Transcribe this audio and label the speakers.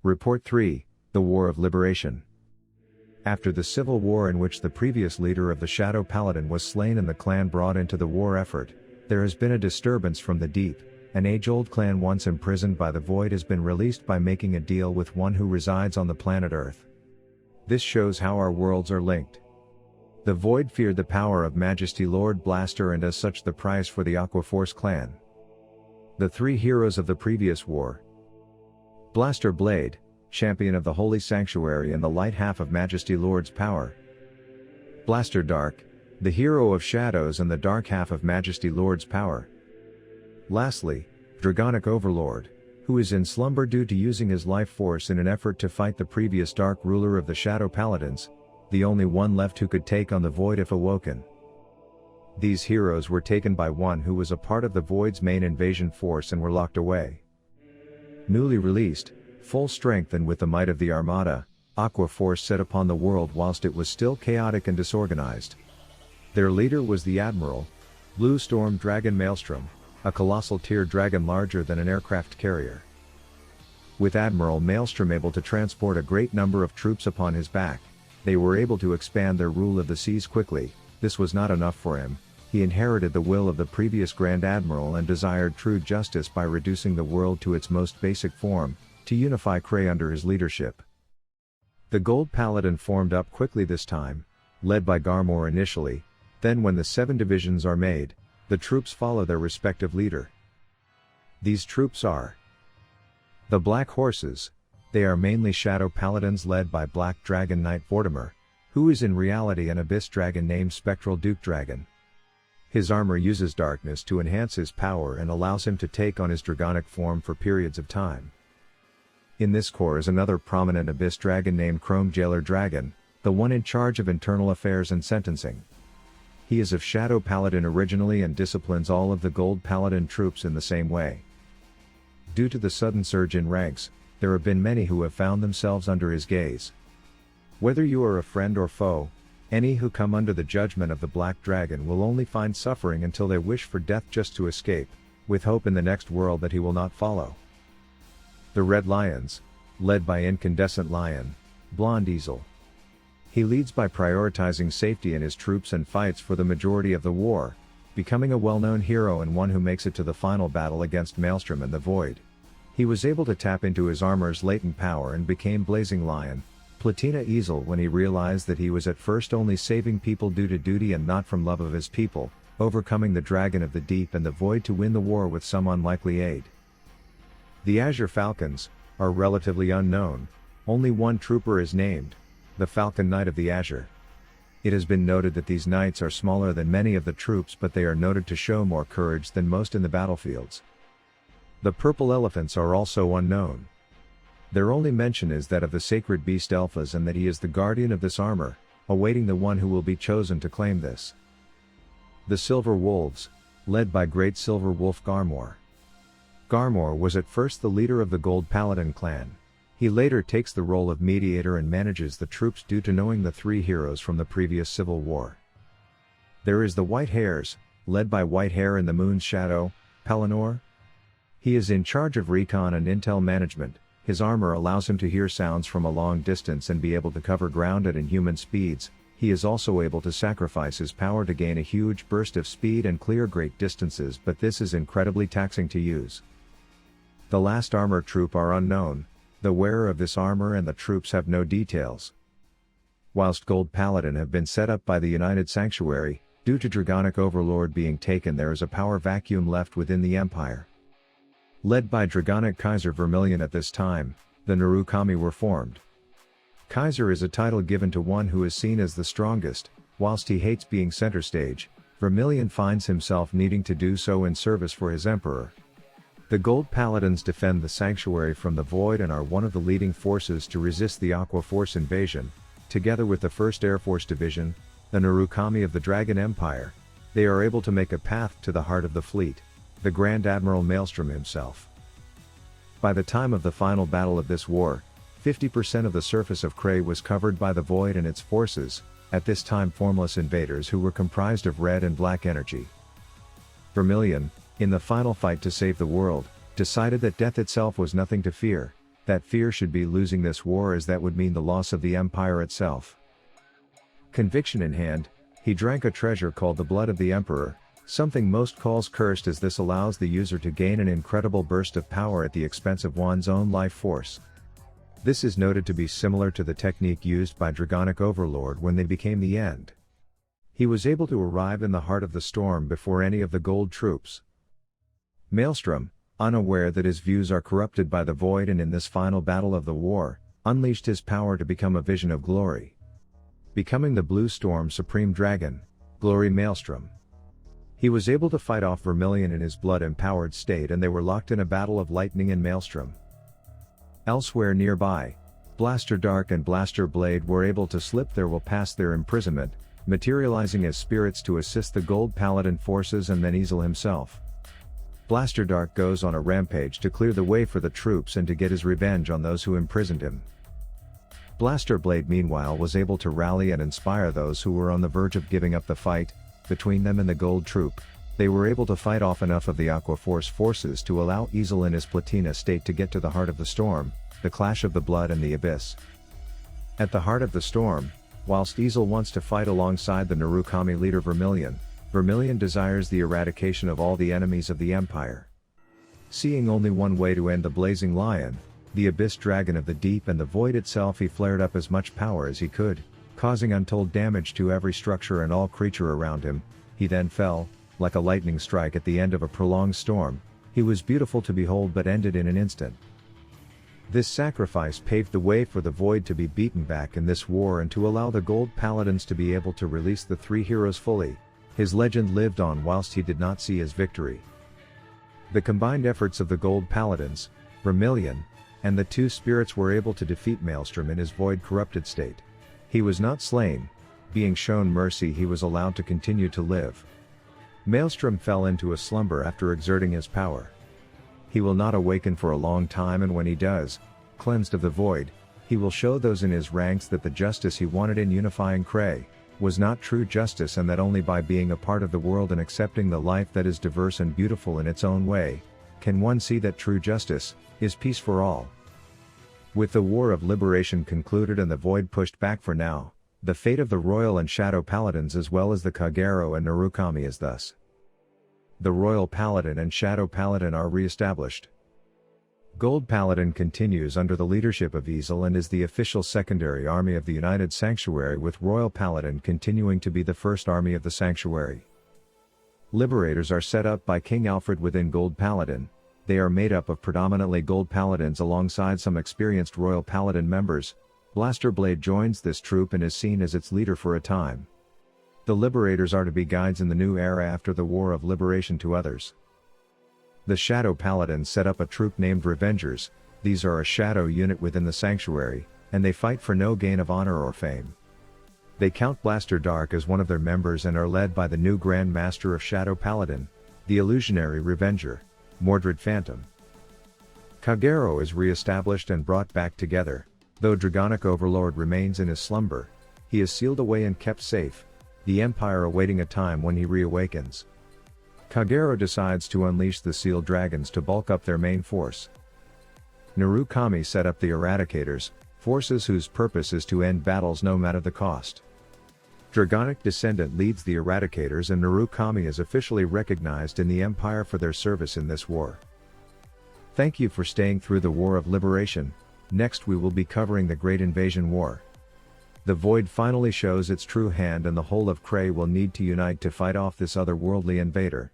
Speaker 1: Report 3, The War of Liberation. After the civil war in which the previous leader of the Shadow Paladin was slain and the clan brought into the war effort, there has been a disturbance from the deep. An age-old clan once imprisoned by the Void has been released by making a deal with one who resides on the planet Earth. This shows how our worlds are linked. The Void feared the power of Majesty Lord Blaster and as such the prize for the Aquaforce clan. The three heroes of the previous war: Blaster Blade, champion of the Holy Sanctuary and the light half of Majesty Lord's power; Blaster Dark, the hero of shadows and the dark half of Majesty Lord's power; lastly, Dragonic Overlord, who is in slumber due to using his life force in an effort to fight the previous Dark Ruler of the Shadow Paladins, the only one left who could take on the Void if awoken. These heroes were taken by one who was a part of the Void's main invasion force and were locked away. Newly released, full strength and with the might of the Armada, Aquaforce set upon the world whilst it was still chaotic and disorganized. Their leader was the Admiral, Blue Storm Dragon Maelstrom, a colossal tier dragon larger than an aircraft carrier. With Admiral Maelstrom able to transport a great number of troops upon his back, they were able to expand their rule of the seas quickly. This was not enough for him. He inherited the will of the previous Grand Admiral and desired true justice by reducing the world to its most basic form, to unify Krei under his leadership. The Gold Paladin formed up quickly this time, led by Garmor initially. Then when the 7 divisions are made, the troops follow their respective leader. These troops are the Black Horses. They are mainly Shadow Paladins led by Black Dragon Knight Vortimer, who is in reality an Abyss Dragon named Spectral Duke Dragon. His armor uses darkness to enhance his power and allows him to take on his dragonic form for periods of time. In this corps is another prominent Abyss Dragon named Chrome Jailer Dragon, the one in charge of internal affairs and sentencing. He is of Shadow Paladin originally and disciplines all of the Gold Paladin troops in the same way. Due to the sudden surge in ranks, there have been many who have found themselves under his gaze. Whether you are a friend or foe, any who come under the judgment of the Black Dragon will only find suffering until they wish for death just to escape, with hope in the next world that he will not follow. The Red Lions, led by Incandescent Lion, Blonde Easel. He leads by prioritizing safety in his troops and fights for the majority of the war, becoming a well-known hero and one who makes it to the final battle against Maelstrom and the Void. He was able to tap into his armor's latent power and became Blazing Lion, Platina Easel when he realized that he was at first only saving people due to duty and not from love of his people, overcoming the Dragon of the Deep and the Void to win the war with some unlikely aid. The Azure Falcons are relatively unknown. Only one trooper is named, the Falcon Knight of the Azure. It has been noted that these knights are smaller than many of the troops, but they are noted to show more courage than most in the battlefields. The Purple Elephants are also unknown. Their only mention is that of the Sacred Beast Alphas and that he is the guardian of this armor, awaiting the one who will be chosen to claim this. The Silver Wolves, led by Great Silver Wolf Garmor. Garmor was at first the leader of the Gold Paladin clan. He later takes the role of mediator and manages the troops due to knowing the 3 heroes from the previous civil war. There is the White Hares, led by White Hare in the Moon's Shadow, Pelennor. He is in charge of recon and intel management. His armor allows him to hear sounds from a long distance and be able to cover ground at inhuman speeds. He is also able to sacrifice his power to gain a huge burst of speed and clear great distances, but this is incredibly taxing to use. The last armor troop are unknown. The wearer of this armor and the troops have no details. Whilst Gold Paladin have been set up by the United Sanctuary, due to Dragonic Overlord being taken, there is a power vacuum left within the Empire. Led by Dragonic Kaiser Vermilion at this time, the Narukami were formed. Kaiser is a title given to one who is seen as the strongest. Whilst he hates being center stage, Vermilion finds himself needing to do so in service for his Emperor. The Gold Paladins defend the Sanctuary from the Void and are one of the leading forces to resist the Aquaforce invasion. Together with the 1st Air Force Division, the Narukami of the Dragon Empire, they are able to make a path to the heart of the fleet, the Grand Admiral Maelstrom himself. By the time of the final battle of this war, 50% of the surface of Krei was covered by the Void and its forces, at this time formless invaders who were comprised of red and black energy. Vermilion, in the final fight to save the world, decided that death itself was nothing to fear. That fear should be losing this war, as that would mean the loss of the Empire itself. Conviction in hand, he drank a treasure called the blood of the Emperor, something most calls cursed, as this allows the user to gain an incredible burst of power at the expense of one's own life force. This is noted to be similar to the technique used by Dragonic Overlord when they became the End. He was able to arrive in the heart of the storm before any of the gold troops. Maelstrom, unaware that his views are corrupted by the void, and in this final battle of the war, unleashed his power to become a vision of glory. Becoming the Blue Storm Supreme Dragon, Glory Maelstrom. He was able to fight off Vermilion in his blood-empowered state, and they were locked in a battle of lightning and Maelstrom. Elsewhere nearby, Blaster Dark and Blaster Blade were able to slip their will past their imprisonment, materializing as spirits to assist the Gold Paladin forces and then Easel himself. Blaster Dark goes on a rampage to clear the way for the troops and to get his revenge on those who imprisoned him. Blaster Blade meanwhile was able to rally and inspire those who were on the verge of giving up the fight. Between them and the Gold Troop, they were able to fight off enough of the Aqua Force forces to allow Easel in his Platina state to get to the heart of the storm, the clash of the blood and the abyss. At the heart of the storm, whilst Easel wants to fight alongside the Narukami leader Vermilion, Vermilion desires the eradication of all the enemies of the Empire. Seeing only one way to end the Blazing Lion, the Abyss Dragon of the Deep and the Void itself, he flared up as much power as he could, causing untold damage to every structure and all creature around him. He then fell, like a lightning strike at the end of a prolonged storm. He was beautiful to behold but ended in an instant. This sacrifice paved the way for the Void to be beaten back in this war and to allow the Gold Paladins to be able to release the three heroes fully. His legend lived on whilst he did not see his victory. The combined efforts of the Gold Paladins, Vermilion, and the two spirits were able to defeat Maelstrom in his void-corrupted state. He was not slain. Being shown mercy, he was allowed to continue to live. Maelstrom fell into a slumber after exerting his power. He will not awaken for a long time, and when he does, cleansed of the void, he will show those in his ranks that the justice he wanted in unifying Krei was not true justice, and that only by being a part of the world and accepting the life that is diverse and beautiful in its own way, can one see that true justice is peace for all. With the War of Liberation concluded and the Void pushed back for now, the fate of the Royal and Shadow Paladins as well as the Kagero and Narukami is thus. The Royal Paladin and Shadow Paladin are re-established. Gold Paladin continues under the leadership of Easel and is the official secondary army of the United Sanctuary, with Royal Paladin continuing to be the first army of the Sanctuary. Liberators are set up by King Alfred within Gold Paladin. They are made up of predominantly Gold Paladins alongside some experienced Royal Paladin members. Blaster Blade joins this troop and is seen as its leader for a time. The Liberators are to be guides in the new era after the War of Liberation to others. The Shadow Paladins set up a troop named Revengers. These are a shadow unit within the Sanctuary, and they fight for no gain of honor or fame. They count Blaster Dark as one of their members and are led by the new Grand Master of Shadow Paladin, the Illusionary Revenger, Mordred Phantom. Kagero is re-established and brought back together. Though Dragonic Overlord remains in his slumber, he is sealed away and kept safe, the Empire awaiting a time when he reawakens. Kagero decides to unleash the Sealed Dragons to bulk up their main force. Narukami set up the Eradicators, forces whose purpose is to end battles no matter the cost. Dragonic Descendant leads the Eradicators, and Narukami is officially recognized in the Empire for their service in this war. Thank you for staying through the War of Liberation. Next we will be covering the Great Invasion War. The Void finally shows its true hand, and the whole of Krei will need to unite to fight off this otherworldly invader.